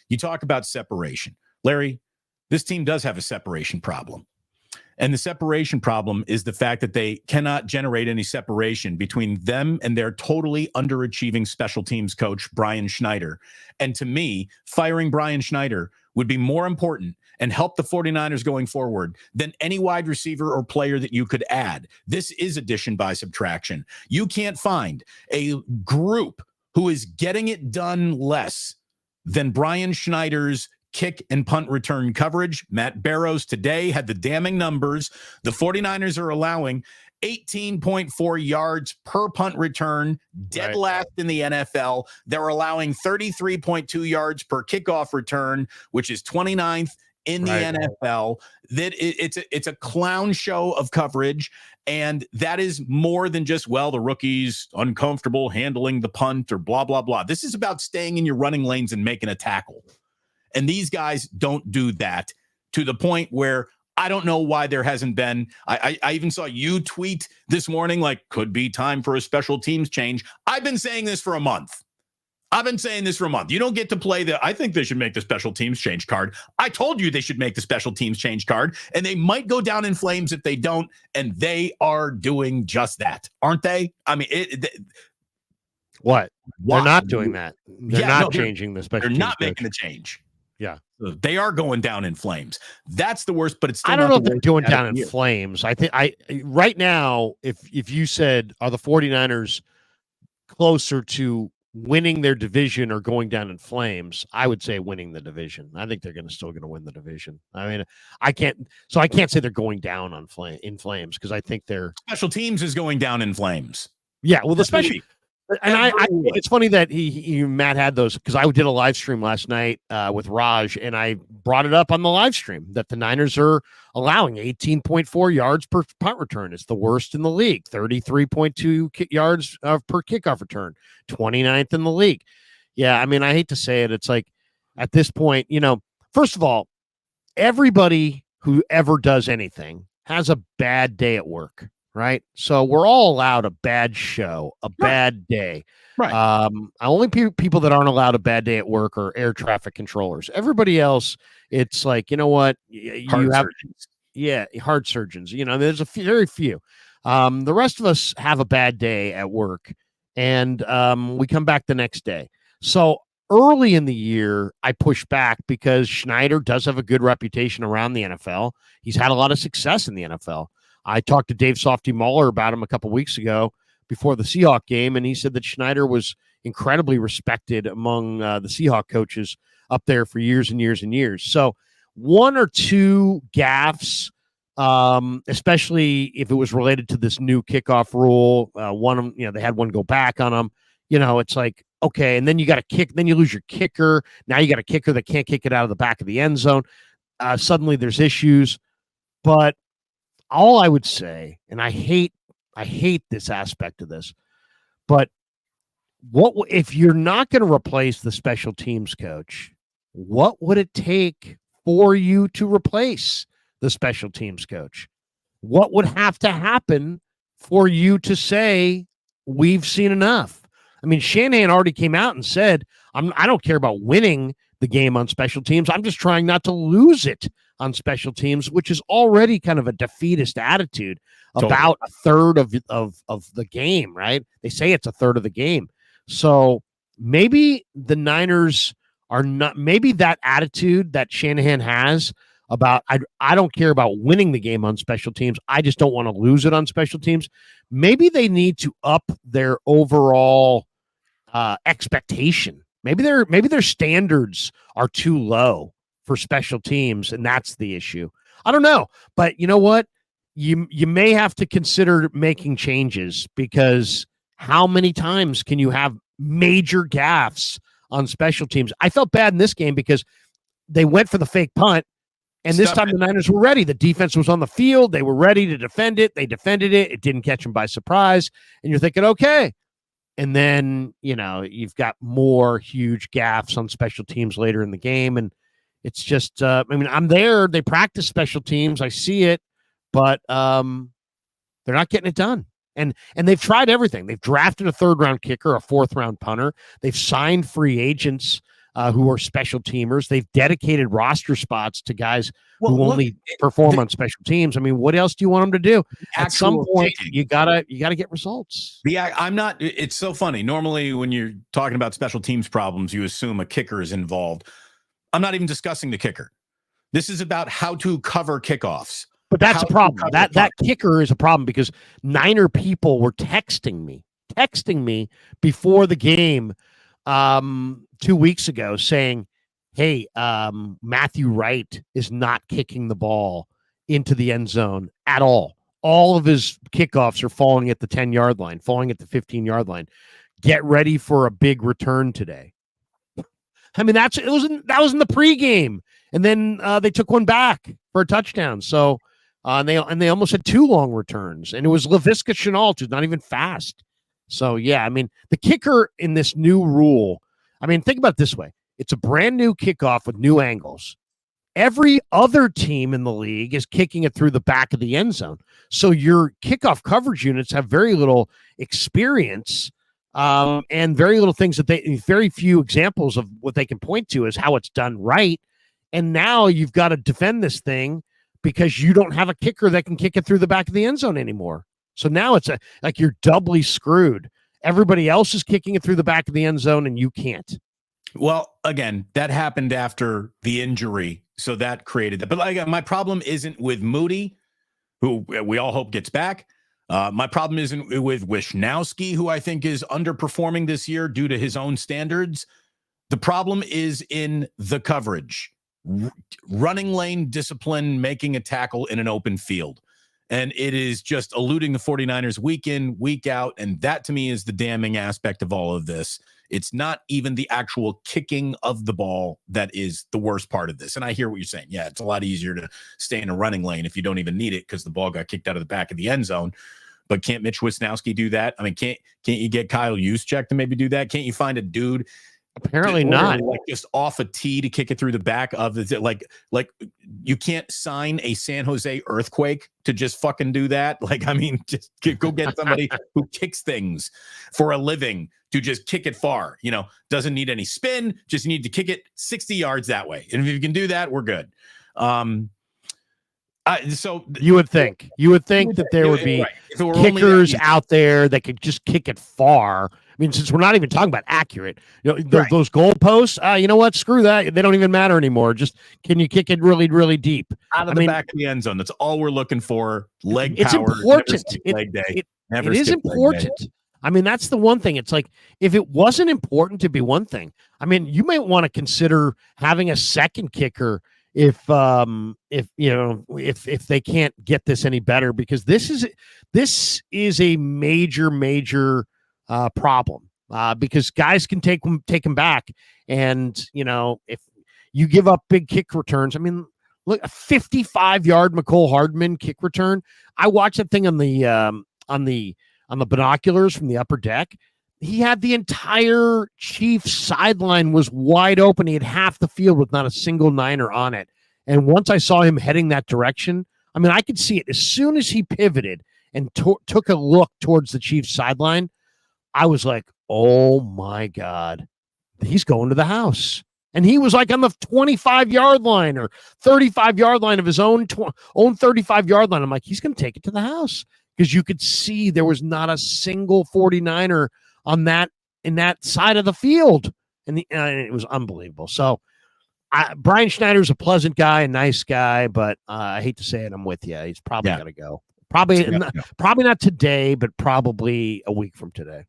You talk about separation. Larry, this team does have a separation problem. And the separation problem is the fact that they cannot generate any separation between them and their totally underachieving special teams coach, Brian Schneider. And to me, firing Brian Schneider would be more important and help the 49ers going forward than any wide receiver or player that you could add. This is addition by subtraction. You can't find a group who is getting it done less than Brian Schneider's kick and punt return coverage. Matt Barrows today had the damning numbers. The 49ers are allowing 18.4 yards per punt return, dead last in the NFL. They're allowing 33.2 yards per kickoff return, which is 29th in the NFL. That it's a clown show of coverage, and that is more than just, well, the rookie's uncomfortable handling the punt or blah, blah, blah. This is about staying in your running lanes and making a tackle. And these guys don't do that, to the point where I don't know why there hasn't been. I even saw you tweet this morning, like, could be time for a special teams change. I've been saying this for a month. You don't get to play I think they should make the special teams change card. I told you they should make the special teams change card, and they might go down in flames if they don't. And they are doing just that, aren't they? I mean, what? They're not doing that. They're not changing the special teams. They're not making the change. Yeah. They are going down in flames. That's the worst, but it's still I don't know if they're going down in flames. I think right now, if you said, are the 49ers closer to winning their division or going down in flames, I would say winning the division. I think they're still going to win the division. I mean, I can't say they're going down in flames, because I think their special teams is going down in flames. Yeah, well, especially. And it's funny that Matt had those, because I did a live stream last night with Raj, and I brought it up on the live stream that the Niners are allowing 18.4 yards per punt return. It's the worst in the league. 33.2 yards per kickoff return, 29th in the league. Yeah, I mean, I hate to say it. It's like, at this point, first of all, everybody who ever does anything has a bad day at work. Right. So we're all allowed a bad show, a bad day. Right. Only people that aren't allowed a bad day at work are air traffic controllers. Everybody else, it's like, you know what? Heart surgeons. There's very few. The rest of us have a bad day at work, and we come back the next day. So early in the year, I pushed back because Schneider does have a good reputation around the NFL. He's had a lot of success in the NFL. I talked to Dave Softy Muller about him a couple weeks ago before the Seahawks game, and he said that Schneider was incredibly respected among the Seahawks coaches up there for years and years and years. So one or two gaffes, especially if it was related to this new kickoff rule, they had one go back on them. It's like, okay, and then you got to kick, then you lose your kicker. Now you got a kicker that can't kick it out of the back of the end zone. Suddenly there's issues, but all I would say, and I hate this aspect of this, but what if you're not going to replace the special teams coach? What would it take for you to replace the special teams coach? What would have to happen for you to say we've seen enough? I mean, Shanahan already came out and said, I don't care about winning the game on special teams. I'm just trying not to lose it on special teams, which is already kind of a defeatist attitude about a third of the game, right? They say it's a third of the game. So maybe the Niners are not, maybe that attitude that Shanahan has about, I don't care about winning the game on special teams. I just don't want to lose it on special teams. Maybe they need to up their overall expectation. Maybe their standards are too low for special teams, and that's the issue. I don't know, but you know what? You may have to consider making changes, because how many times can you have major gaffes on special teams? I felt bad in this game because they went for the fake punt, and this time the Niners were ready. The defense was on the field. They were ready to defend it. They defended it. It didn't catch them by surprise, and you're thinking, okay. And then, you've got more huge gaffes on special teams later in the game, and it's just, I'm there. They practice special teams. I see it, but they're not getting it done. And they've tried everything. They've drafted a 3rd-round kicker, a 4th-round punter. They've signed free agents who are special teamers. They've dedicated roster spots to guys who only perform on special teams. I mean, what else do you want them to do? At some point, you gotta get results. I'm not. It's so funny. Normally, when you're talking about special teams problems, you assume a kicker is involved. I'm not even discussing the kicker. This is about how to cover kickoffs. But that's a problem. That kicker is a problem because Niner people were texting me before the game 2 weeks ago saying, hey, Matthew Wright is not kicking the ball into the end zone at all. All of his kickoffs are falling at the 10-yard line, falling at the 15-yard line. Get ready for a big return today. I mean, that was in the pregame. And then they took one back for a touchdown. So and they almost had 2 long returns. And it was Laviska Shenault, who's not even fast. So, yeah, I mean, the kicker in this new rule, I mean, think about it this way. It's a brand new kickoff with new angles. Every other team in the league is kicking it through the back of the end zone. So your kickoff coverage units have very little experience and very little things very few examples of what they can point to as how it's done right. And now you've got to defend this thing because you don't have a kicker that can kick it through the back of the end zone anymore. So now it's like you're doubly screwed. Everybody else is kicking it through the back of the end zone and you can't. Well, again, that happened after the injury. So that created that. But again, my problem isn't with Moody, who we all hope gets back. My problem isn't with Wishnowsky, who I think is underperforming this year due to his own standards. The problem is in the coverage, running lane discipline, making a tackle in an open field. And it is just eluding the 49ers week in, week out. And that to me is the damning aspect of all of this. It's not even the actual kicking of the ball that is the worst part of this. And I hear what you're saying. Yeah, it's a lot easier to stay in a running lane if you don't even need it because the ball got kicked out of the back of the end zone. But can't Mitch Wishnowsky do that? I mean, can't you get Kyle Juszczyk to maybe do that? Can't you find a dude? Apparently not. Like just off a tee to kick it through the back of the like you can't sign a San Jose Earthquake to just fucking do that. Like, I mean, just go get somebody who kicks things for a living to just kick it far. You know, doesn't need any spin, just need to kick it 60 yards that way. And if you can do that, we're good. So you would think that there would be kickers out there that could just kick it far. I mean, since we're not even talking about accurate, you know, those goalposts, you know what? Screw that. They don't even matter anymore. Just can you kick it really, really deep out of the back of the end zone? That's all we're looking for. Leg it's power. Important. Leg day. It is important. I mean, that's the one thing. It's like if it wasn't important to be one thing, I mean, you might want to consider having a second kicker if they can't get this any better, because this is a major problem because guys can take them back. And, you know, if you give up big kick returns, I mean, look, a 55-yard McCole Hardman kick return. I watched that thing on the binoculars from the upper deck. He had the entire Chiefs sideline was wide open. He had half the field with not a single Niner on it. And once I saw him heading that direction, I mean, I could see it. As soon as he pivoted and took a look towards the Chiefs sideline, I was like, oh my God, he's going to the house. And he was like on the 25-yard line or 35-yard line of his own 35-yard line. I'm like, he's going to take it to the house, because you could see there was not a single 49er in that side of the field. And it was unbelievable. So Brian Schneider's a pleasant guy, a nice guy, but I hate to say it, I'm with you. He's probably got to go. Probably not today, but probably a week from today.